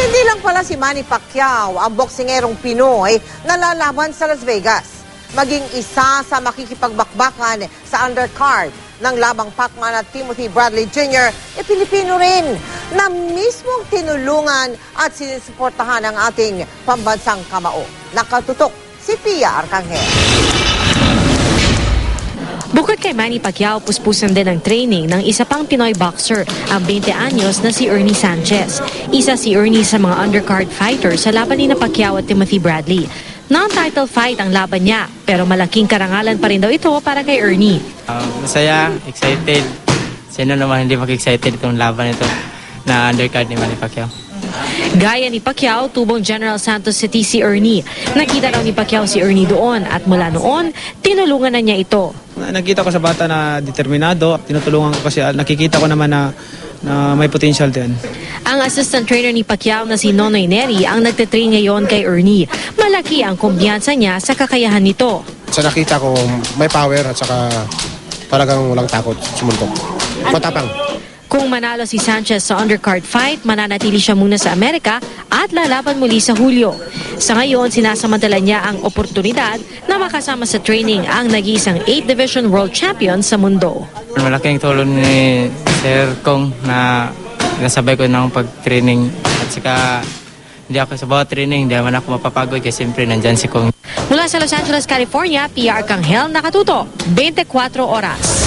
Hindi lang pala si Manny Pacquiao ang boksingerong Pinoy na lalaban sa Las Vegas. Maging isa sa makikipagbakbakan sa undercard ng labang Pacman at Timothy Bradley Jr. Pilipino rin na mismong tinulungan at sinusuportahan ang ating pambansang kamao. Nakatutok si Pia Arcangel. Bukod kay Manny Pacquiao, puspusan din ang training ng isa pang Pinoy boxer, ang 20 anyos na si Ernie Sanchez. Isa si Ernie sa mga undercard fighters sa laban ni Pacquiao at Timothy Bradley. Non-title fight ang laban niya, pero malaking karangalan pa rin daw ito para kay Ernie. Masaya, excited. Sino naman hindi mag-excited itong laban ito na undercard ni Manny Pacquiao. Gaya ni Pacquiao, tubong General Santos City si Ernie. Nakita raw ni Pacquiao si Ernie doon at mula noon, tinulungan na niya ito. Nakita ko sa bata na determinado, tinutulungan ko kasi nakikita ko naman na may potential din. Ang assistant trainer ni Pacquiao na si Nonoy Neri ang nagtitrain ngayon kay Ernie. Malaki ang kumbiyansa niya sa kakayahan nito. Sa nakita ko, may power at saka talagang walang takot sumuntok. Matapang. Kung manalo si Sanchez sa undercard fight, mananatili siya muna sa Amerika at lalaban muli sa Hulyo. Sa ngayon, sinasamantala niya ang oportunidad na makasama sa training ang nag-iisang 8th Division World Champion sa mundo. Malaking tulong ni Sir Kong na nasabay ko ng pag-training at saka hindi ako sa bawat training, hindi naman ako mapapagod kasi siyempre nandyan si Kong. Mula sa Los Angeles, California, Pia Arcangel, nakatuto, 24 oras.